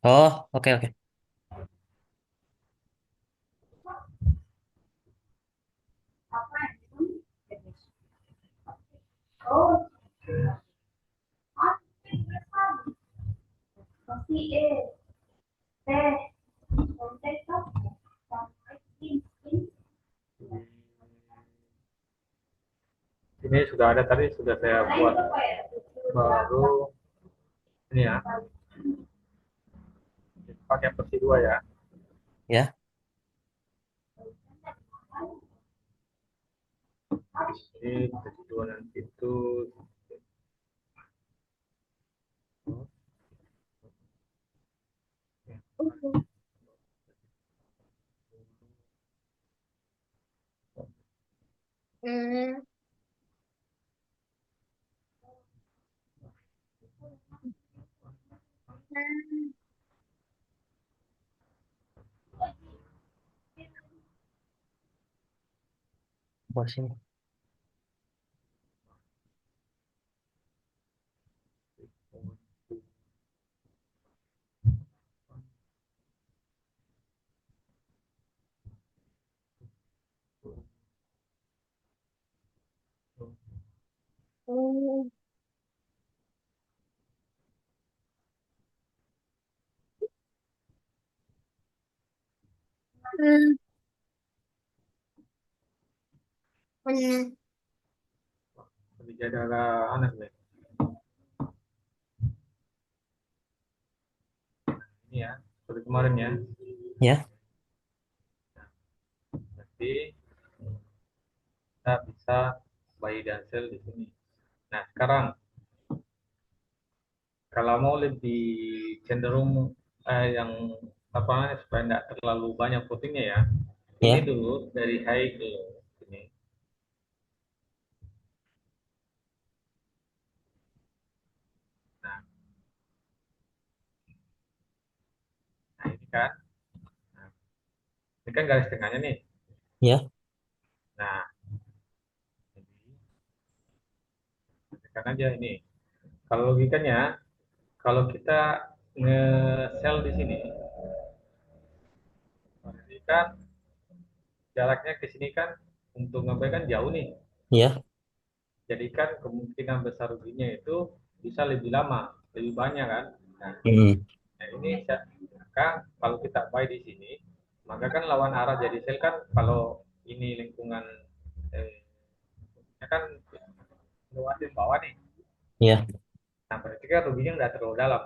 Oh, oke oke. Ini sudah ada tadi, sudah saya buat. Baru ini ya, pakai versi 2 ya. Ya. Ini versi 2 nanti itu. Hmm. Bawah sini. Hmm. Hmm. Jadi ada aneh nih. Ini ya, seperti kemarin ya. Ya. Jadi kita bisa buy dan sell di sini. Nah, sekarang kalau mau lebih cenderung yang apa namanya, supaya tidak terlalu banyak putingnya ya. Ini Ya. dulu dari high ke sini. Nah, nah ini kan. Nah, ini kan garis tengahnya nih. Ya. Nah, jadi tekan aja ini. Kalau logikanya, kalau kita nge-sell di sini, berarti kan jaraknya ke sini kan untuk ngebuy kan jauh nih. Ya. Jadi kan kemungkinan besar ruginya itu bisa lebih lama, lebih banyak kan. Nah, Hmm. nah ini maka kalau kita buy di sini, maka kan lawan arah jadi sell kan kalau ini lingkungan eh, ya kan lewatin bawah nih. Ya. Nah, berarti kan ruginya nggak terlalu dalam.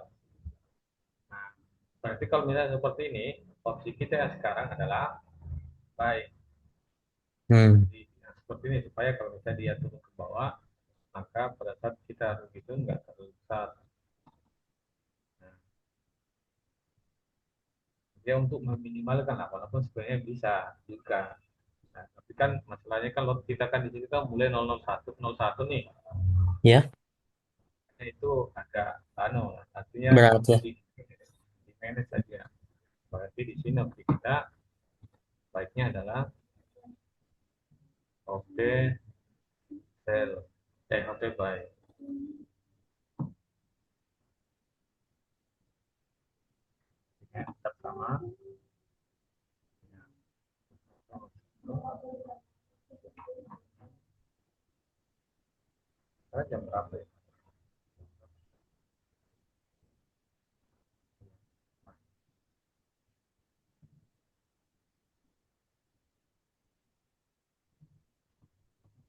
Nah, berarti kalau misalnya seperti ini, opsi kita yang sekarang adalah buy. Hmm. Jadi, nah, seperti ini supaya kalau misalnya dia turun ke bawah, maka pada saat kita rugi itu nggak terlalu besar. Nah, dia untuk meminimalkan lah, walaupun sebenarnya bisa juga. Nah, tapi kan masalahnya kan lot kita kan di sini kan mulai 001 nih. Ya. Nah, itu agak anu, artinya Berat untuk ya. di manage saja. Berarti di sini opsi kita baiknya adalah oke sell, oke buy. Ya, tetap sama. Sekarang jam berapa ya?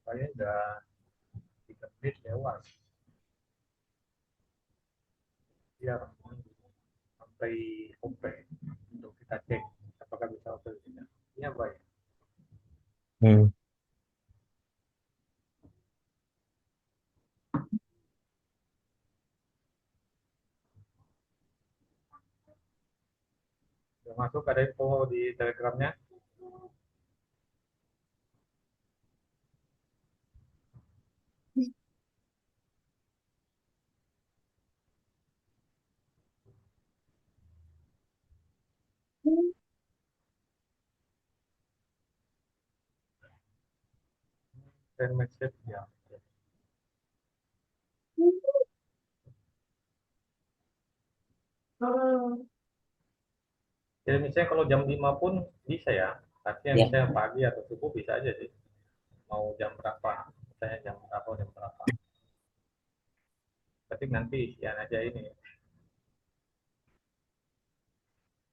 Kayaknya udah 3 menit lewat. Biar sampai oke untuk kita cek apakah bisa oke atau tidak. Iya baik. Hmm. Sudah masuk ada info di telegramnya. Dan message ya. Hmm. Jadi misalnya kalau jam 5 pun bisa ya. Artinya Ya. misalnya pagi atau subuh bisa aja sih. Mau jam berapa? Misalnya jam berapa, jam berapa. Tapi nanti isian aja ini.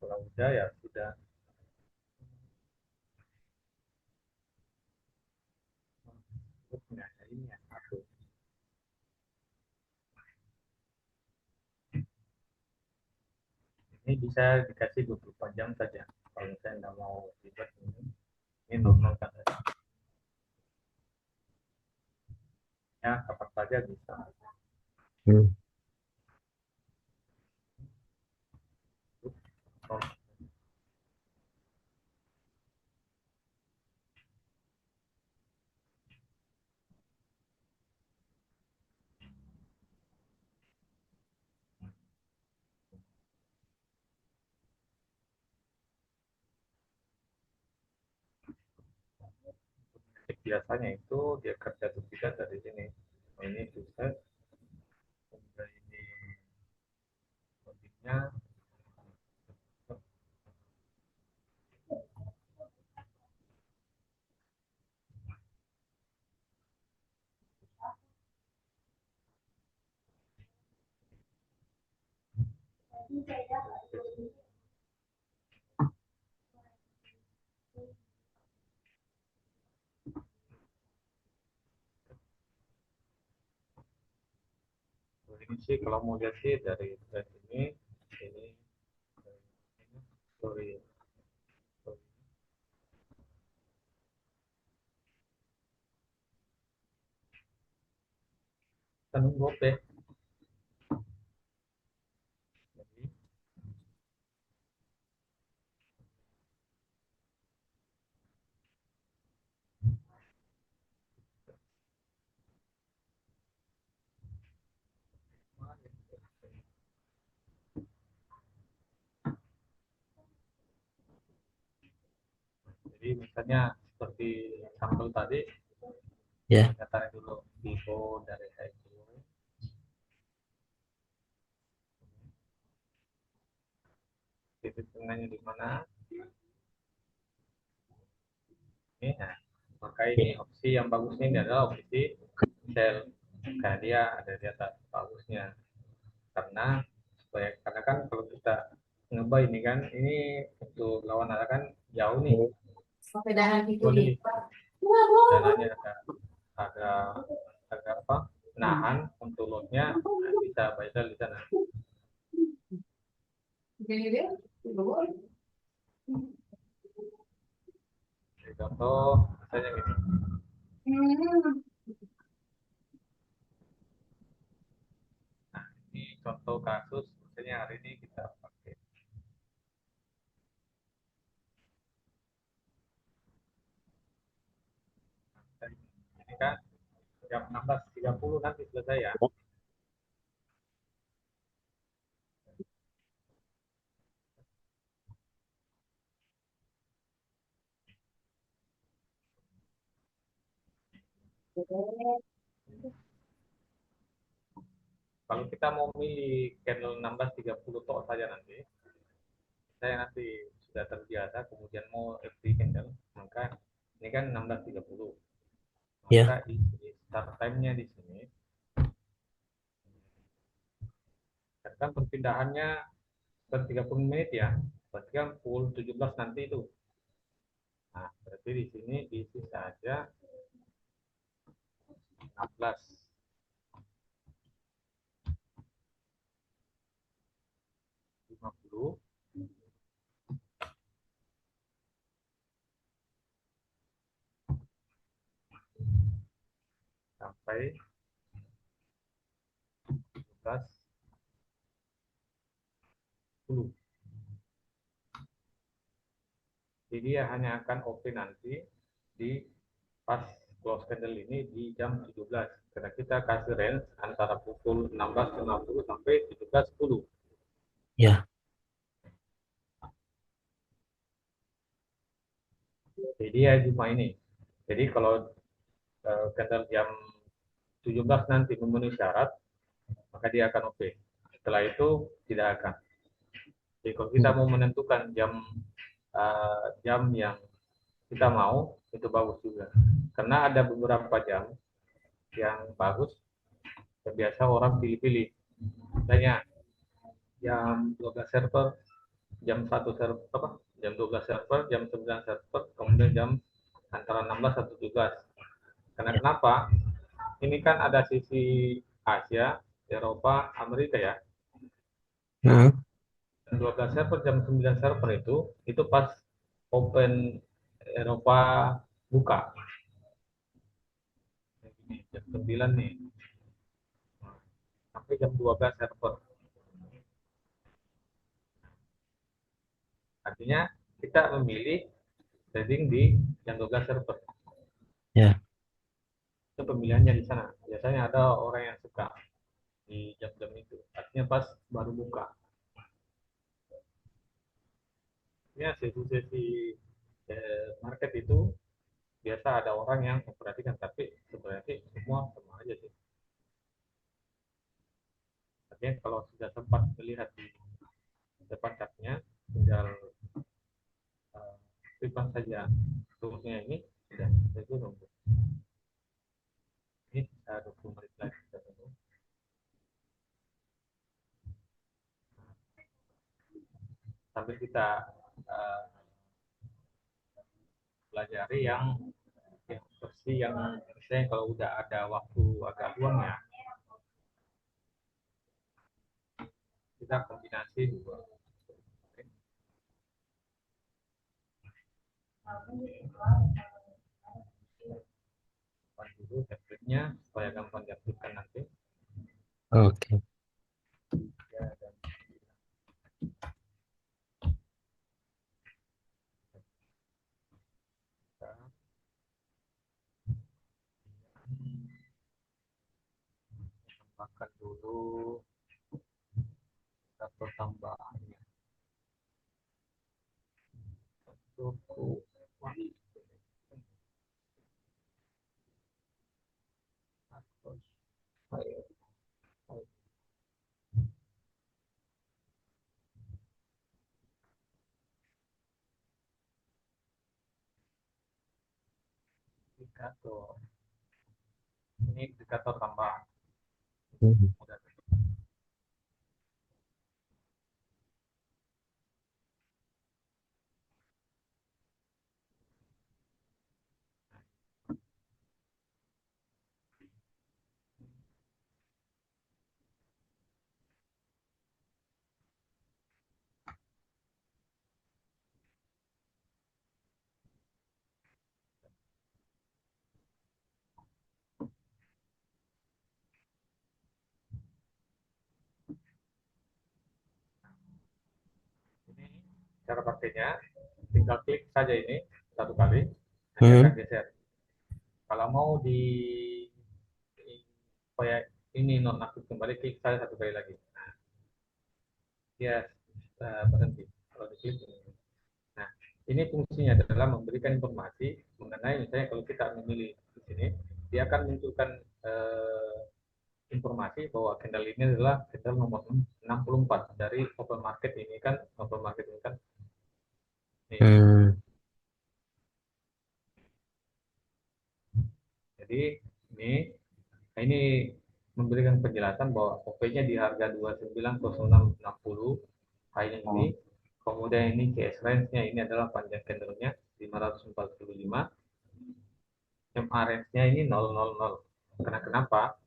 Kalau udah ya sudah. Nah, ini ya. Satu. Ini bisa dikasih 24 jam saja. Kalau misalnya nggak mau ribet ini normal kan. Ya, kapan saja bisa. Hmm. Oh, biasanya itu dia kerja tuh kita dari sini. Oh, ini susah. Kemudian ini logiknya. Ini sih kalau mau lihat sih dari thread ini story, story. Kan nunggu deh. Jadi, jadi misalnya seperti sampel tadi, Ya. kita tarik dulu Vivo dari itu, titik tengahnya di mana? Ini, nah, maka ini Ya. opsi yang bagusnya ini adalah opsi sell. Karena dia ada di atas bagusnya. Karena kan kalau kita ngebay ini kan, ini untuk lawan arah kan jauh nih. Hmm. Sepedahan gitu Boleh di. nih, dananya agak agak apa? Nahan untuk lotnya, nah, bisa buy sell di sana. Jadi dia, Jadi contoh misalnya gini. Nah, ini contoh kasus misalnya hari ini kita pakai. Ini kan jam 16.30 nanti selesai ya. Kalau kita mau milih candle 16.30 tok saja nanti, saya nanti sudah terbiasa kemudian mau FT candle, maka ini kan 16.30. Maka Ya. di start time-nya di sini, kan perpindahannya per 30 menit ya. Berarti kan pukul 17 nanti itu. Nah, berarti di sini diisi saja 16.50 sampai 17.10. Jadi dia hanya akan open nanti di pas close candle ini di jam 17. Karena kita kasih range antara pukul 16.50 sampai 17.10. Ya. Jadi ya cuma ini. Jadi kalau candle jam 17 nanti memenuhi syarat, maka dia akan open. Setelah itu tidak akan. Jadi kalau kita mau menentukan jam yang kita mau, itu bagus juga. Karena ada beberapa jam yang bagus, yang biasa orang pilih-pilih. Misalnya jam 12 server, jam 12 server, jam 9 server, kemudian jam antara 16 atau 17. Karena kenapa? Ini kan ada sisi Asia, Eropa, Amerika ya. Nah, Hmm. 12 server, jam 9 server itu pas open Eropa buka. Ini jam 9 nih, sampai jam 12 server. Artinya kita memilih trading di jam 12 server. Ya. Itu pemilihannya di sana. Biasanya ada orang yang suka di jam-jam itu. Artinya pas baru buka. Ya, sesi-sesi market itu biasa ada orang yang memperhatikan, tapi sebenarnya sih semua sama aja sih. Artinya kalau sudah sempat melihat di depan chartnya, tinggal simpan saja toolsnya ini, sudah itu nunggu. Ini 20 menit lagi kita tunggu. Sambil kita uh, pelajari yang versi yang misalnya kalau udah ada waktu agak luang ya, kita kombinasi dua. Buat dulu template-nya supaya gampang diaktifkan nanti. Oke. Ya, dan kita tambahkan dulu daftar tambahannya. Cukup. Indikator. Ini indikator tambahan. Hmm. Udah. Ini cara pakainya, tinggal klik saja ini satu kali, nanti akan Hmm. geser. Kalau mau supaya ini nonaktif kembali, klik saja satu kali lagi. Dia berhenti. Kalau diklik ini. Nah, ini fungsinya adalah memberikan informasi mengenai misalnya kalau kita memilih di sini, dia akan munculkan informasi bahwa candle ini adalah candle nomor 64 dari open market ini kan, open market ini kan. Nih. Hmm. Jadi ini memberikan penjelasan bahwa OP-nya di harga 290660 high ini, kemudian ini CS range-nya ini adalah panjang candle-nya 545, MA range-nya ini 000. Karena kenapa?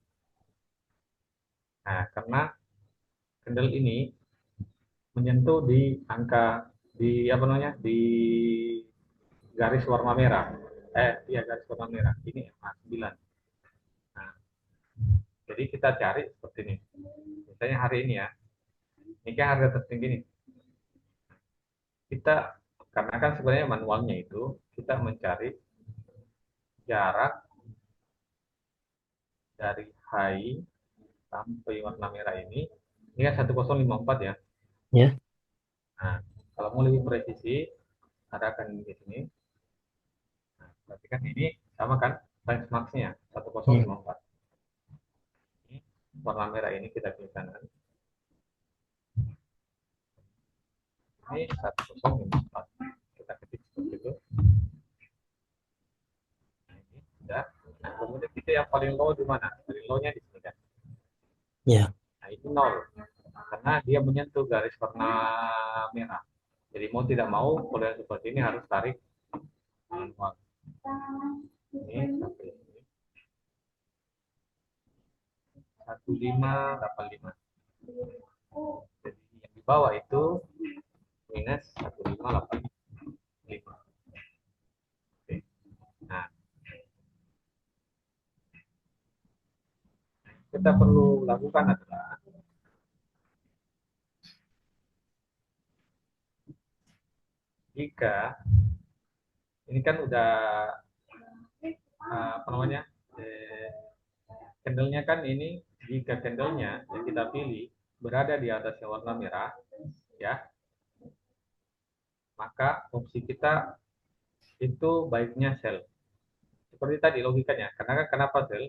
Nah, karena candle ini menyentuh di angka di apa namanya? Di garis warna merah. Iya garis warna merah. Ini MA 9. Nah, jadi kita cari seperti ini. Misalnya hari ini ya, ini kan harga tertinggi nih. Kita karena kan sebenarnya manualnya itu kita mencari jarak dari high sampai warna merah ini kan 1054 ya. Ya. Nah, kalau mau lebih presisi, ada kan di sini. Nah, berarti kan ini sama kan benchmark-nya Hmm. 1054. Ini warna merah ini kita pilih kanan. Ini 1054. Kita ketik seperti itu. Nah, ini sudah. Nah, kemudian kita yang paling low di mana? Paling low-nya di sini kan. Ya. Nah, itu 0. Karena dia menyentuh garis warna merah. Jadi mau tidak mau, kalau yang seperti ini harus tarik manual. Ini sampai ini. 1585. Jadi yang di bawah itu minus 1585. Oke. Nah, kita perlu lakukan adalah jika ini kan udah apa namanya candlenya kan ini, jika candlenya yang kita pilih berada di atas yang warna merah ya, maka opsi kita itu baiknya sell. Seperti tadi logikanya. Karena kan kenapa sell?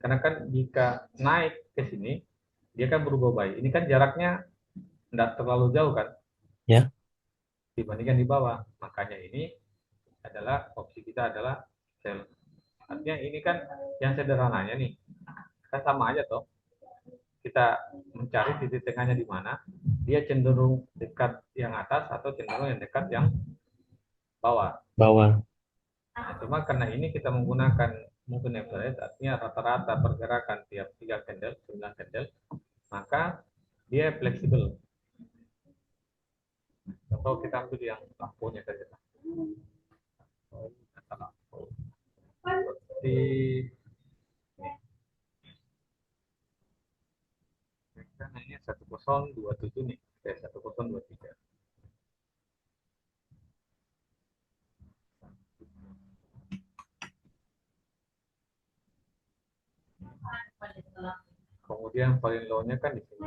Karena kan jika naik ke sini dia kan berubah buy. Ini kan jaraknya tidak terlalu jauh kan Ya. dibandingkan di bawah. Makanya ini adalah opsi kita adalah sell. Artinya ini kan yang sederhananya nih, kan sama aja toh. Kita mencari titik tengahnya di mana, dia cenderung dekat yang atas atau cenderung yang dekat yang bawah. Bawah. Nah, cuma karena ini kita menggunakan mungkin average, artinya rata-rata pergerakan tiap 3 candle, 9 candle, maka dia fleksibel. Atau kita ambil yang lampunya saja. Lampu. Seperti kan ini 1027 nih, 1023. Kemudian paling low-nya kan di sini.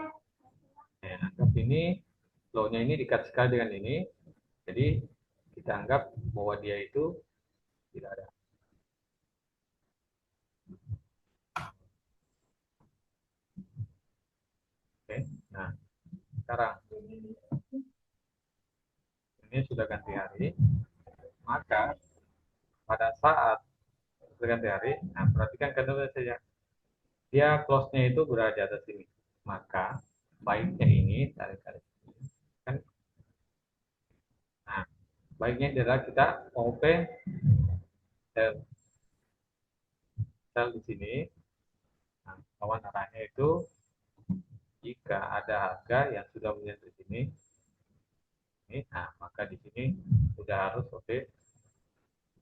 Nah, anggap ini low-nya ini dekat sekali dengan ini. Jadi kita anggap bahwa dia itu tidak ada. Oke. Nah, sekarang ini sudah ganti hari, maka pada saat sudah ganti hari, nah perhatikan kedua saja. Dia close-nya itu berada di atas sini. Maka baiknya ini tarik-tarik. Kan? Nah, baiknya adalah kita open sell, sell di sini. Nah, lawan arahnya itu jika ada harga yang sudah menyentuh sini, ini, nah maka di sini sudah harus oke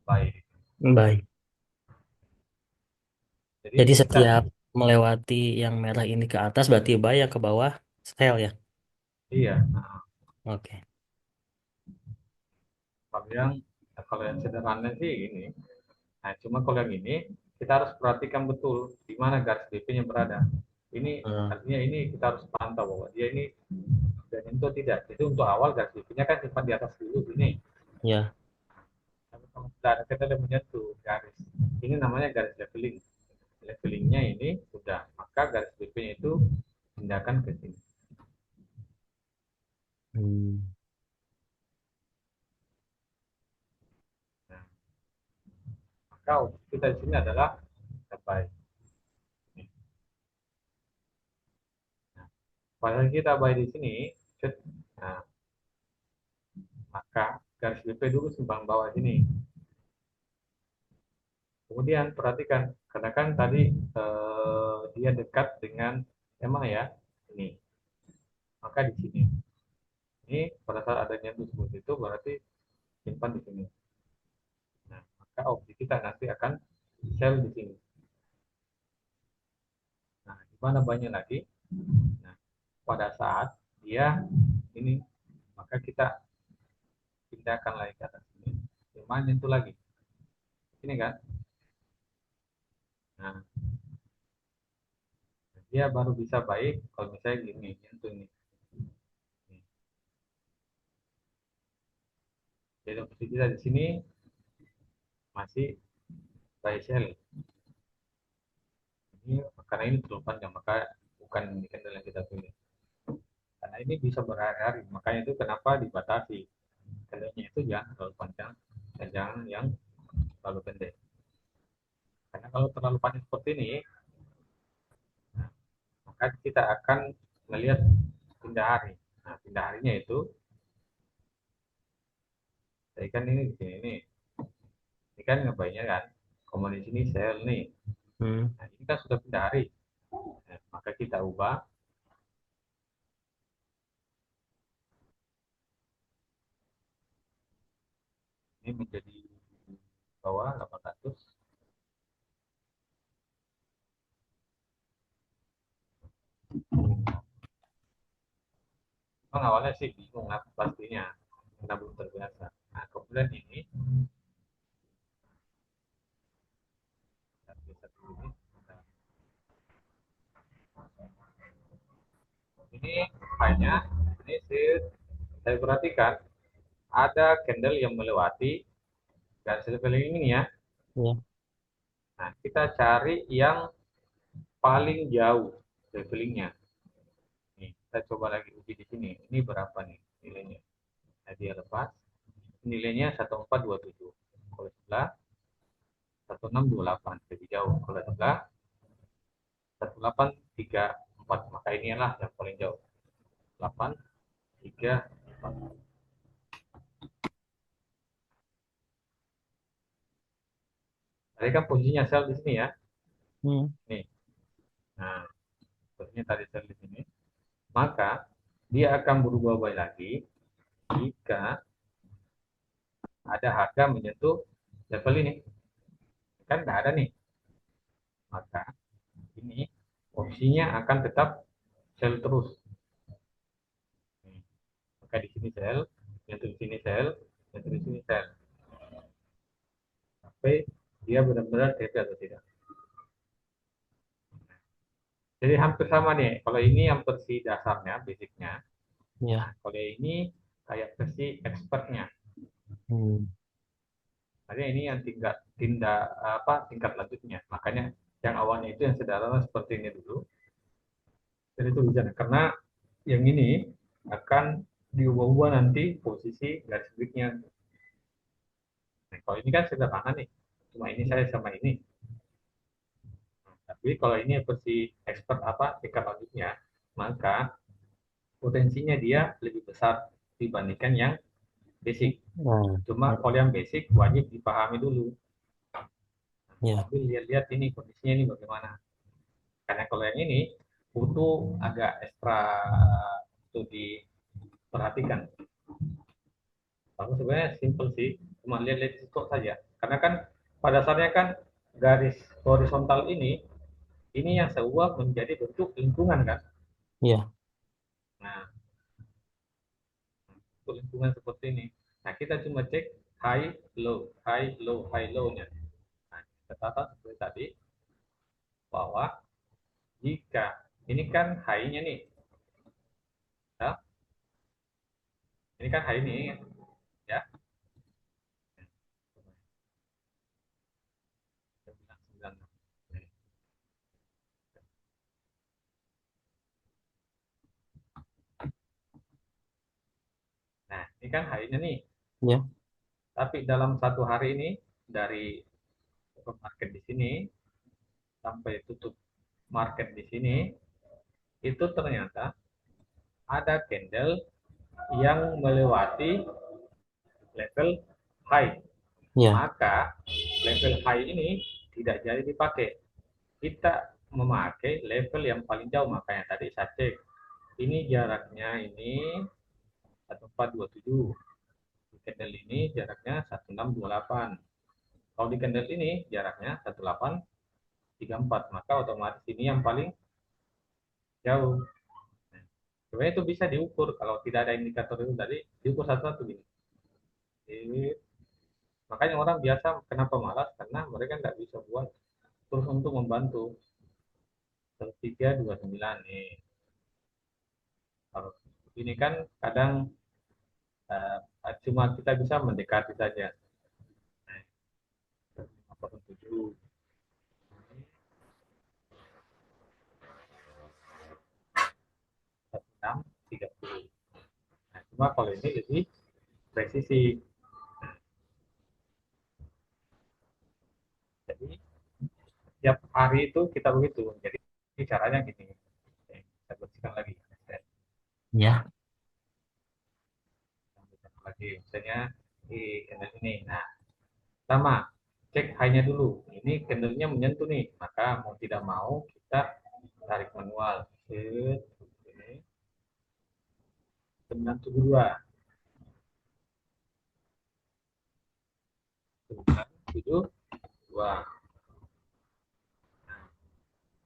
buy. Baik. Jadi kita, setiap melewati yang merah ini ke atas berarti buy, yang ke bawah sell ya. iya. Nah, Oke. kalau yang sederhana sih ini. Nah, cuma kalau yang ini kita harus perhatikan betul di mana garis BP-nya berada. Ini Hmm, artinya ini kita harus pantau bahwa dia ini sudah nyentuh tidak. Jadi untuk awal garis BP-nya kan simpan di atas dulu ini. ya. Tapi kalau sudah ada kita sudah menyentuh garis, ini namanya garis leveling. Levelingnya ini sudah, maka garis BP-nya itu pindahkan ke sini. Hmm. Nah, maka kita di sini adalah buy. Nah, pada kita buy di sini, nah, maka garis BP dulu simpang bawah sini. Kemudian perhatikan, karena kan tadi dia dekat dengan emang ya ini, maka di sini. Ini pada saat adanya seperti itu berarti simpan di sini. Nah, maka opsi kita nanti akan sell di sini. Nah, di mana banyak lagi? Nah, pada saat dia ini, maka kita pindahkan lagi ke atas sini. Cuman itu lagi. Ini kan. Nah, dia baru bisa baik kalau misalnya gini, nyentuh ini. Jadi opsi kita di sini masih buy sell. Ini karena ini terlalu panjang, maka bukan di candle yang kita pilih. Karena ini bisa berhari-hari, makanya itu kenapa dibatasi. Candlenya itu jangan terlalu panjang dan jangan yang terlalu pendek. Karena kalau terlalu panjang seperti ini, maka kita akan melihat pindah hari. Nah, pindah harinya itu, saya kan ini di sini nih, ini kan ngebaynya kan, kemudian di sini sell nih. Hmm. Nah, ini kan sudah pindah hari. Nah, maka kita ubah ini menjadi bawah 800. Memang awalnya sih bingung lah pastinya, karena belum terbiasa. Nah, kemudian ini, ini hanya, ini saya perhatikan, ada candle yang melewati garis leveling ini ya. Ya. Nah, kita cari yang paling jauh levelingnya. Nih, kita coba lagi uji di sini. Ini berapa nih nilainya? Nah, dia lepas. Nilainya 1427. Kalau sebelah 1628 lebih jauh. Kalau sebelah 1834. Maka inilah yang paling jauh. 834. Tadi kan posisinya sel di sini ya. Hmm. Nih. Nah, posisinya tadi sel di sini. Maka dia akan berubah lagi jika ada harga menyentuh level ini. Kan nggak ada nih. Maka ini opsinya akan tetap sell terus. Maka di sini sell, yang di sini sell, yang di sini sell. Sampai dia benar-benar TP atau tidak. Jadi hampir sama nih. Kalau ini yang versi dasarnya, basicnya. Nah, Ya. kalau ini kayak versi expertnya. Hmm. Makanya ini yang tingkat lanjutnya. Makanya yang awalnya itu yang sederhana seperti ini dulu. Dan itu bisa karena yang ini akan diubah-ubah nanti posisi garis breaknya. Nah, kalau ini kan sederhana nih, cuma ini saya sama ini. Nah, tapi kalau ini versi expert tingkat lanjutnya, maka potensinya dia lebih besar dibandingkan yang basic. Nah, Cuma kalau yang basic wajib dipahami dulu. ya. Tapi lihat-lihat ini kondisinya ini bagaimana. Karena kalau yang ini butuh agak ekstra untuk diperhatikan. Aku sebenarnya simple sih, cuma lihat-lihat stok saja. Karena kan pada dasarnya kan garis horizontal ini yang saya ubah menjadi bentuk lingkungan kan. Ya. Nah, bentuk lingkungan seperti ini. Nah, kita cuma cek high, low, high, low, high, low-nya. Nah, kita tata seperti tadi, bahwa jika ini kan high-nya nih, ya, ini kan high ini, ya, nah, ini kan high-nya nih. Ya. Tapi dalam satu hari ini, dari market di sini sampai tutup market di sini, itu ternyata ada candle yang melewati level high. Ya. Maka level high ini tidak jadi dipakai. Kita memakai level yang paling jauh. Makanya tadi saya cek. Ini jaraknya ini 1427. Di candle ini jaraknya 1628. Kalau di candle ini jaraknya 1834. Maka otomatis ini yang paling jauh. Sebenarnya itu bisa diukur kalau tidak ada indikator itu tadi diukur satu-satu gini. Jadi, makanya orang biasa kenapa malas karena mereka nggak bisa buat terus untuk membantu 329 nih. Kalau ini kan kadang cuma kita bisa mendekati saja. Nah, 47, 16, 30. Cuma kalau ini lebih presisi. Jadi tiap hari itu kita begitu. Jadi caranya gini. Saya bersihkan lagi. Ya. Lagi misalnya di candle ini. Nah, sama cek high-nya dulu. Ini candle-nya menyentuh nih, maka mau tidak mau kita tarik manual. Set, ini 972, 972.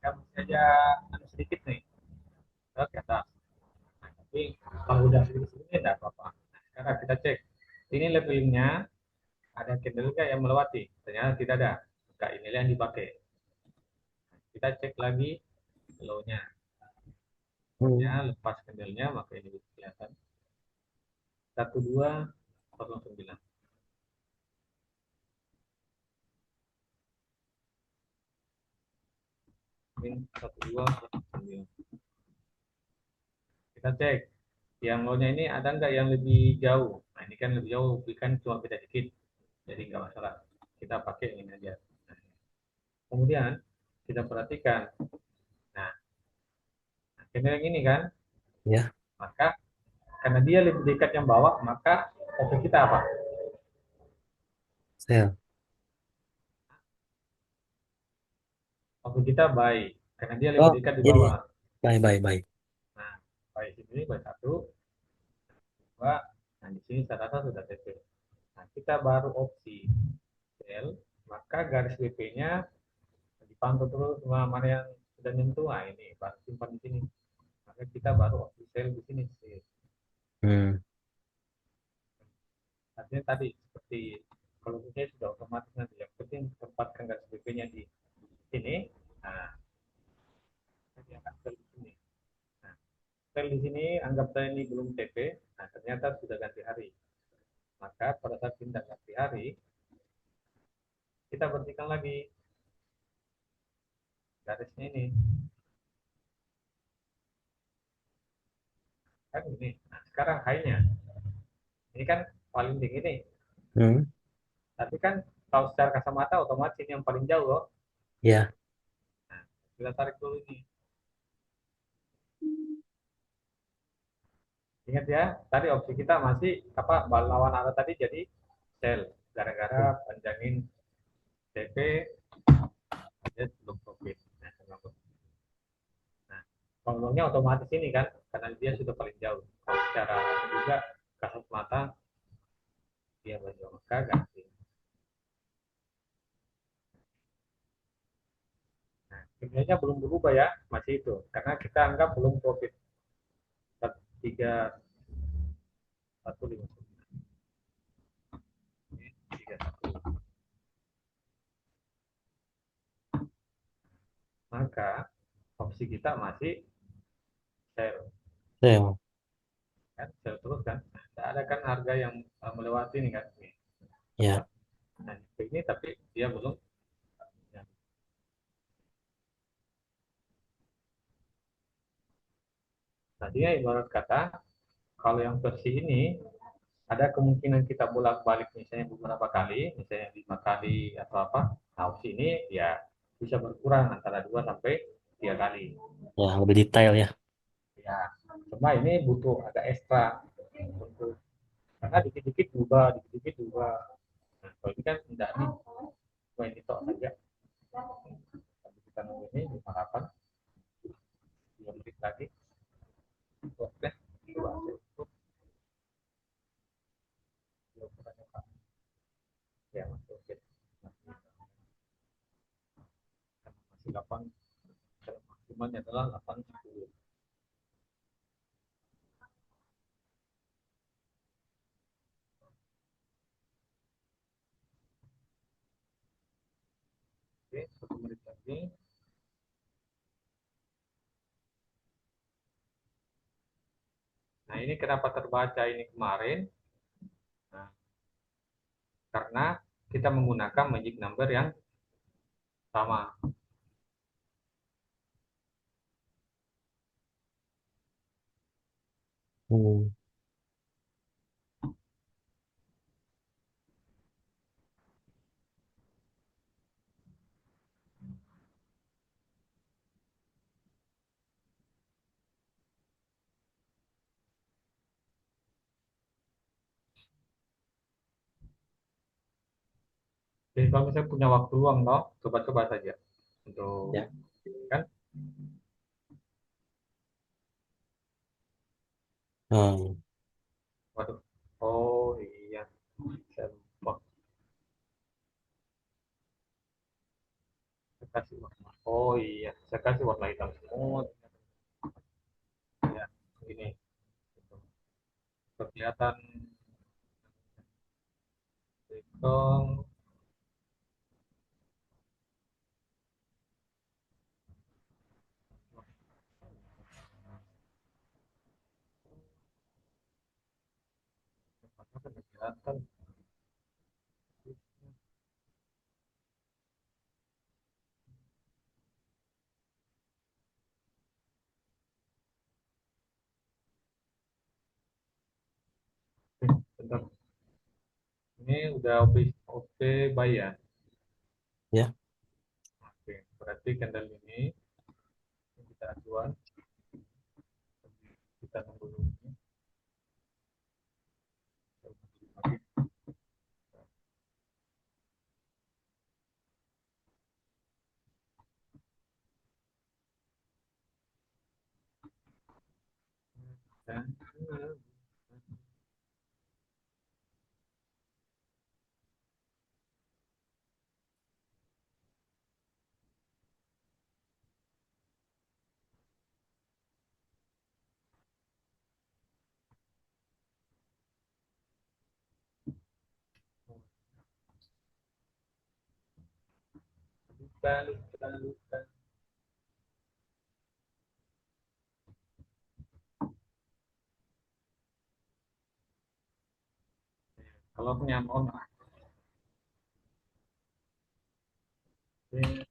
Kan saja sedikit nih ke atas. Nah, tapi kalau udah sedikit-sedikit tidak apa-apa. Nah, sekarang kita cek. Ini levelingnya ada candle nggak yang melewati? Ternyata tidak ada. Maka inilah yang dipakai. Kita cek lagi low-nya. Hmm. Ya, lepas candlenya maka ini bisa kelihatan 1209. Min 1209. Kita cek yang low-nya ini ada nggak yang lebih jauh. Nah ini kan lebih jauh, kan cuma beda dikit, jadi nggak masalah. Kita pakai ini aja. Nah, kemudian kita perhatikan. Nah, candle yang ini kan, Ya. maka karena dia lebih dekat yang bawah, maka fokus kita apa? Sel. Fokus kita baik, karena dia lebih Oh, dekat di iya, iya. bawah. Baik, baik, baik. Nah, baik ini baik satu, dua. Nah di sini saya rasa sudah TP. Nah kita baru opsi sell, maka garis WP-nya dipantau terus mana yang sudah nyentuh. Nah ini baru simpan di sini. Maka kita baru opsi sell di sini. Hmm. Artinya tadi seperti kalau saya sudah otomatis nanti yang penting tempatkan garis WP-nya di sini. Nah, saya akan sell di sini. Nah, sell di sini anggap saya ini belum TP. Nah, ternyata sudah ganti hari. Maka pada saat pindah ganti hari, kita bersihkan lagi garisnya ini. Kan ini. Nah, sekarang high-nya. Ini kan paling tinggi nih. Hmm. Tapi kan kalau secara kasat mata otomatis ini yang paling jauh loh. Ya. Nah, kita tarik dulu ini. Ingat ya, tadi opsi kita masih apa lawan arah tadi jadi sell. Gara-gara panjangin TP dia belum profit. Nah, kalau otomatis ini kan karena dia sudah paling jauh. Kalau secara juga kasat mata dia baju maka ganti. Nah, sebenarnya belum berubah ya, masih itu. Karena kita anggap belum profit 3159. Ini 31. Maka opsi kita masih sell. Sel. Kan sell terus kan. Nah, tidak ada kan harga yang melewati nih kan. Nih. Ya. Nah, ini tapi dia belum. Ya. Tadinya ibarat kata kalau yang versi ini ada kemungkinan kita bolak-balik misalnya beberapa kali, misalnya 5 kali atau apa. Nah, opsi ini ya bisa berkurang antara 2 sampai 3 kali. Ya, lebih detail ya. Ya, cuma ini butuh agak ekstra untuk karena dikit-dikit berubah, dikit-dikit berubah. Nah, kalau ini kan tidak nih, cuma ini tok saja. Tapi kita nunggu ini 58, 2 menit lagi. Oke, dua itu ya masih oke. Masih 8, maksimalnya adalah 8 10. Oke, 1 menit lagi. Nah, ini kenapa terbaca ini kemarin? Nah, karena kita menggunakan magic number yang sama. Hmm. Jadi kalau misalnya punya waktu luang, toh, coba-coba saja untuk Ya. kan. Hmm. Waduh. Oh iya, saya lupa. Saya kasih warna. Oh iya, saya kasih warna hitam semua. Ya, ini gitu. Kegiatan itu kegiatan. Bentar. Ini udah OP bayar. Ya. Oke, berarti candle ini kita ajuan, kita tunggu dulu ini. Dan lupa, lupa, lupa. Kalau punya mohon maaf. Oke.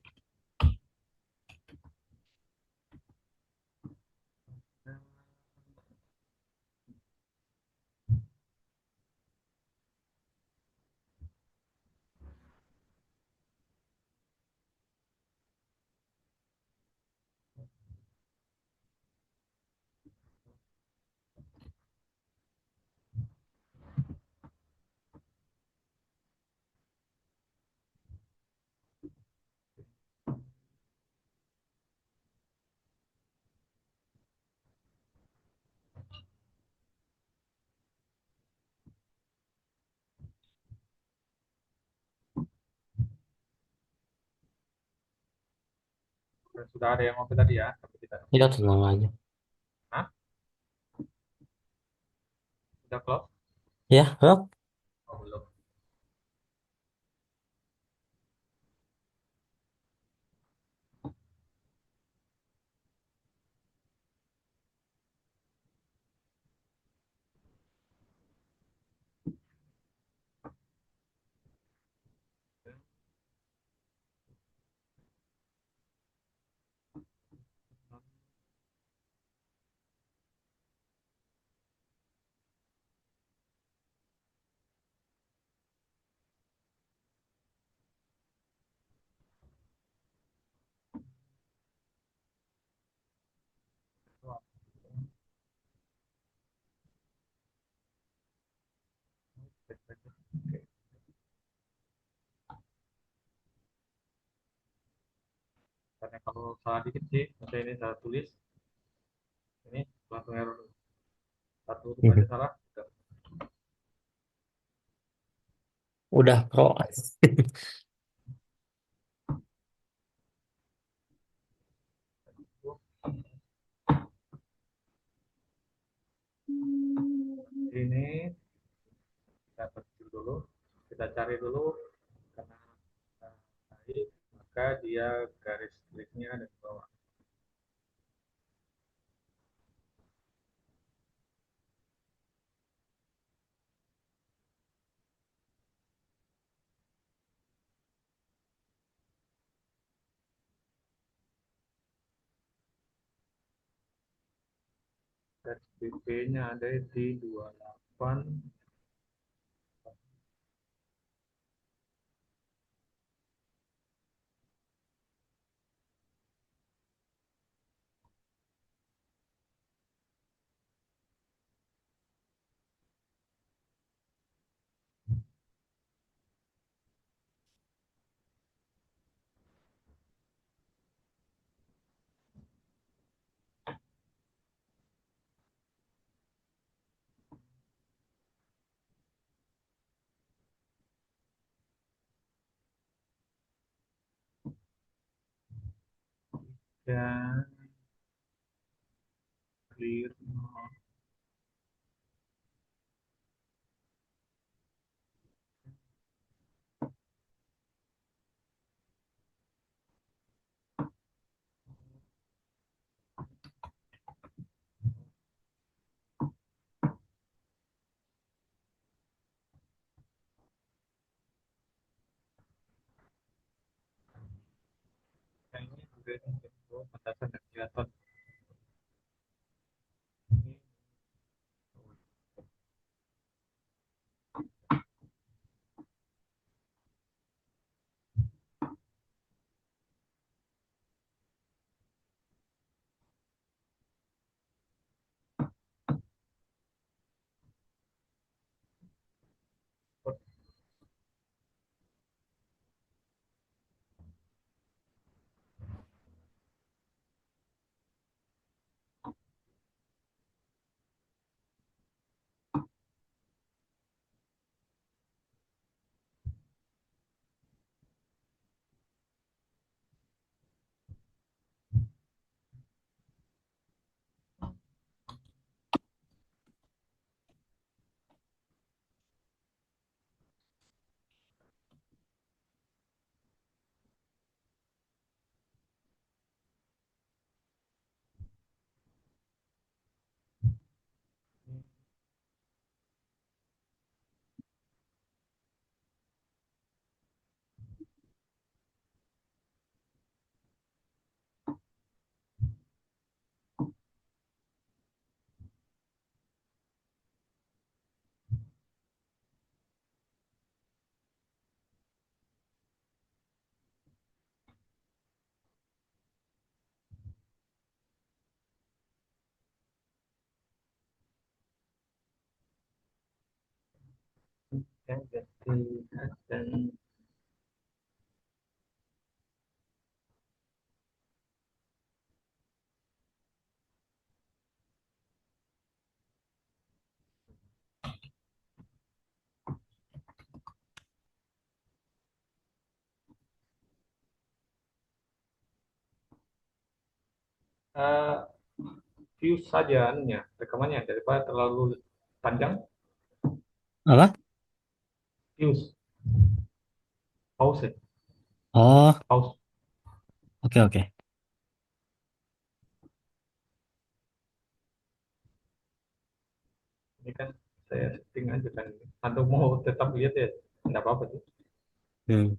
Sudah ada yang oke tadi ya, tapi kita Ya, tenang aja. Hah? Sudah close? Ya, Rob. Oh, belum. Oke. Karena kalau salah dikit sih, misalnya ini salah tulis, ini langsung error. Satu huruf aja Mhm. salah. Udah. Udah pro. Ini kita kecil dulu, kita cari dulu karena baik, maka dia garis kliknya ada di bawah. Garis BP-nya ada di 28. dan clear. Kayaknya juga ini info batasan dan kegiatan ini. Yang jadi dan uh, view saja anunya rekamannya daripada terlalu panjang. Apa? Views pause Oh, pause. oke oke. Ini kan saya setting aja kan, atau mau tetap lihat ya, tidak apa-apa sih. Hmm.